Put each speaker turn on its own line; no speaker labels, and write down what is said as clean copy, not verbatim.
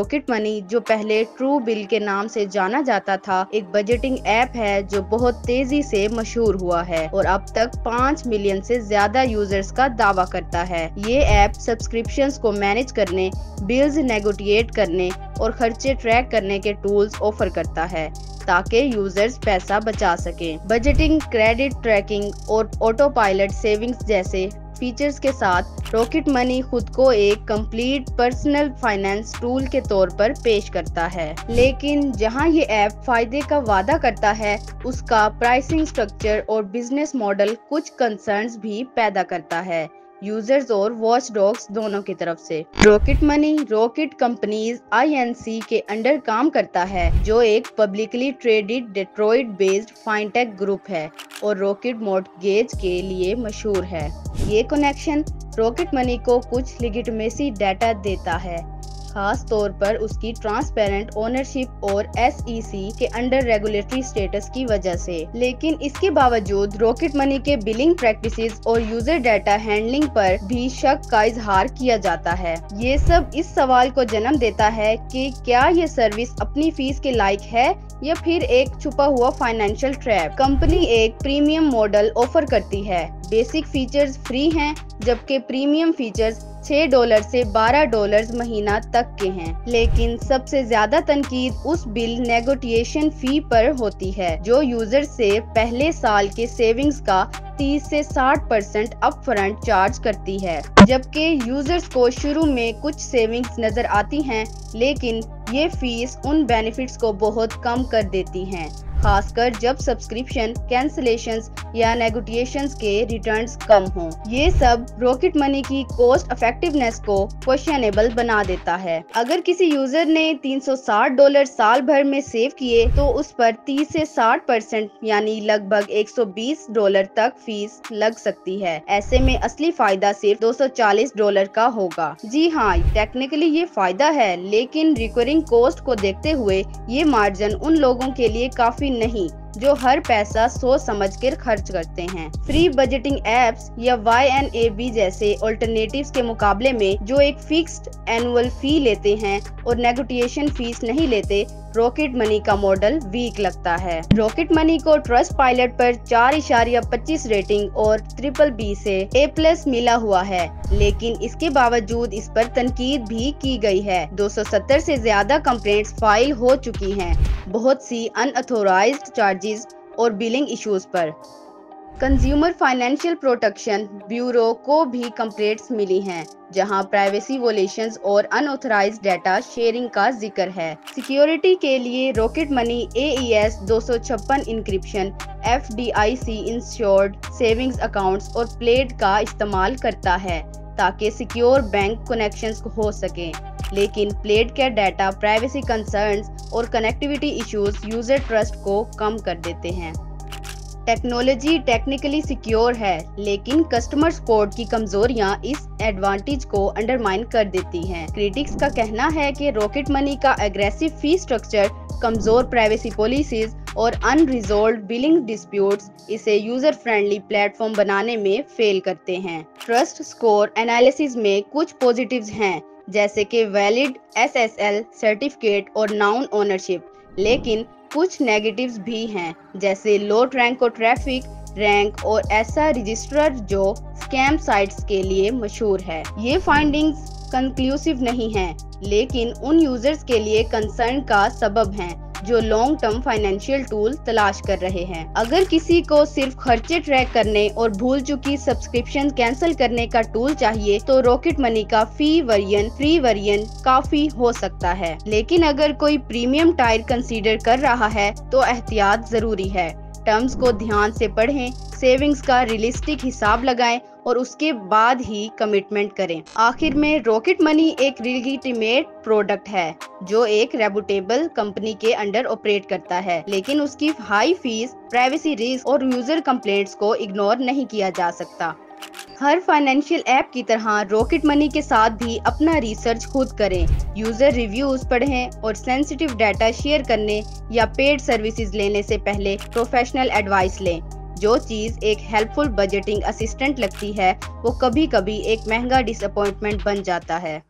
Rocket money, जो पहले true bill के नाम से जाना जाता था, एक बजटिंग ऐप है जो बहुत तेजी से मशहूर हुआ है और अब तक 5 मिलियन से ज्यादा यूजर्स का दावा करता है। ये ऐप सब्सक्रिप्शंस को मैनेज करने, बिल्स नेगोशिएट करने और खर्चे ट्रैक करने के टूल्स ऑफर करता है ताकि यूजर्स पैसा बचा सकें। बजटिंग, क्रेडिट ट्रैकिंग और ऑटो पायलट सेविंग्स जैसे फीचर्स के साथ रॉकेट मनी खुद को एक कंप्लीट पर्सनल फाइनेंस टूल के तौर पर पेश करता है। लेकिन जहां ये ऐप फायदे का वादा करता है, उसका प्राइसिंग स्ट्रक्चर और बिजनेस मॉडल कुछ कंसर्न्स भी पैदा करता है, यूजर्स और वॉच डॉग्स दोनों की तरफ से। Rocket money rocket companies INC के अंडर काम करता है, जो एक publicly traded Detroit based fintech group है और रॉकेट मॉर्टगेज के लिए मशहूर है। ये कनेक्शन रॉकेट मनी को कुछ लेजिटिमेसी डाटा देता है, खास तौर पर उसकी ट्रांसपेरेंट ओनरशिप और SEC के अंडर रेगुलेटरी स्टेटस की वजह से। लेकिन इसके बावजूद रॉकेट मनी के बिलिंग प्रैक्टिसेस और यूजर डाटा हैंडलिंग पर भी शक का इजहार किया जाता है। ये सब इस सवाल को जन्म देता है कि क्या ये सर्विस अपनी फीस के लायक है या फिर एक छुपा हुआ फाइनेंशियल ट्रैप। कंपनी एक प्रीमियम मॉडल ऑफर करती है। बेसिक फीचर्स फ्री हैं, जबकि प्रीमियम फीचर्स $6 से $12 महीना तक के हैं। लेकिन सबसे ज्यादा तनकीद उस बिल नेगोशिएशन फी पर होती है, जो यूजर से पहले साल के सेविंग्स का 30 से 60% अप फ्रंट चार्ज करती है। जबकि यूजर्स को शुरू में कुछ सेविंग्स नजर आती हैं, लेकिन ये फीस उन बेनिफिट्स को बहुत कम कर देती हैं, खासकर जब सब्सक्रिप्शन कैंसिलेशंस या नेगोशिएशंस के रिटर्न्स कम हों। ये सब रॉकेट मनी की कॉस्ट इफेक्टिवनेस को क्वेश्चनेबल बना देता है। अगर किसी यूजर ने $360 साल भर में सेव किए, तो उस पर 30 से 60% यानी लगभग $120 तक फीस लग सकती है। ऐसे में असली फायदा सिर्फ $240 का होगा। जी हाँ, टेक्निकली ये फायदा है, लेकिन रिकरिंग कॉस्ट को देखते हुए ये मार्जिन उन लोगों के लिए काफी नहीं जो हर पैसा सोच समझ कर खर्च करते हैं। फ्री बजटिंग एप्स या YNAB जैसे ऑल्टरनेटिव्स के मुकाबले में, जो एक फिक्स्ड एनुअल फी लेते हैं और नेगोशिएशन फीस नहीं लेते, रॉकेट मनी का मॉडल वीक लगता है। रॉकेट मनी को ट्रस्ट पायलट पर 4.25 रेटिंग और BBB से A+ मिला हुआ है, लेकिन इसके बावजूद इस पर तनकीद भी की गई है। 270 से ज्यादा कंप्लेंट्स फाइल हो चुकी हैं, बहुत सी अनऑथोराइज्ड चार्जेस और बिलिंग इश्यूज पर। कंज्यूमर फाइनेंशियल प्रोटेक्शन ब्यूरो को भी कंप्लेंट्स मिली हैं, जहां प्राइवेसी वोलेशंस और अनऑथराइज्ड डाटा शेयरिंग का जिक्र है। सिक्योरिटी के लिए rocket money AES 256 encryption, FDIC insured savings accounts और प्लेड का इस्तेमाल करता है ताकि सिक्योर बैंक कनेक्शंस हो सके। लेकिन प्लेड का डाटा प्राइवेसी कंसर्न्स और कनेक्टिविटी इश्यूज यूजर ट्रस्ट को कम कर देते हैं। टेक्नोलॉजी टेक्निकली सिक्योर है, लेकिन कस्टमर सपोर्ट की कमजोरियां इस एडवांटेज को अंडरमाइन कर देती हैं। क्रिटिक्स का कहना है कि रॉकेट मनी का एग्रेसिव फी स्ट्रक्चर, कमजोर प्राइवेसी पॉलिसीज और अनरिजॉल्व्ड बिलिंग डिस्प्यूट्स इसे यूजर फ्रेंडली प्लेटफॉर्म बनाने में फेल करते हैं। ट्रस्ट स्कोर एनालिसिस में कुछ पॉजिटिव्स हैं, जैसे कि वैलिड SSL सर्टिफिकेट और नाउन ओनरशिप, लेकिन कुछ नेगेटिव्स भी हैं, जैसे लो रैंक और ट्रैफिक रैंक और ऐसा रजिस्ट्रर जो स्कैम साइट्स के लिए मशहूर है। ये फाइंडिंग्स कंक्लूसिव नहीं हैं, लेकिन उन यूजर्स के लिए कंसर्न का सबब हैं जो लॉन्ग टर्म फाइनेंशियल टूल तलाश कर रहे हैं। अगर किसी को सिर्फ खर्चे ट्रैक करने और भूल चुकी सब्सक्रिप्शन कैंसिल करने का टूल चाहिए, तो रॉकेट मनी का फ्री वर्जन काफी हो सकता है। लेकिन अगर कोई प्रीमियम टायर कंसीडर कर रहा है, तो एहतियात जरूरी है। टर्म्स को ध्यान से पढ़ें, सेविंग्स का रियलिस्टिक हिसाब लगाएं और उसके बाद ही कमिटमेंट करें। आखिर में रॉकेट मनी एक लेजिटिमेट प्रोडक्ट है जो एक रेपुटेबल कंपनी के अंडर ऑपरेट करता है, लेकिन उसकी हाई फीस, प्राइवेसी रिस्क और यूजर कंप्लेंट्स को इग्नोर नहीं किया जा सकता। हर फाइनेंशियल ऐप की तरह रॉकेट मनी के साथ भी अपना रिसर्च खुद करें, यूजर रिव्यूज पढ़ें और सेंसिटिव डाटा शेयर करने या पेड सर्विसेज लेने से पहले प्रोफेशनल एडवाइस लें। जो चीज़ एक हेल्पफुल बजटिंग असिस्टेंट लगती है, वो कभी कभी एक महंगा डिसअपॉइंटमेंट बन जाता है।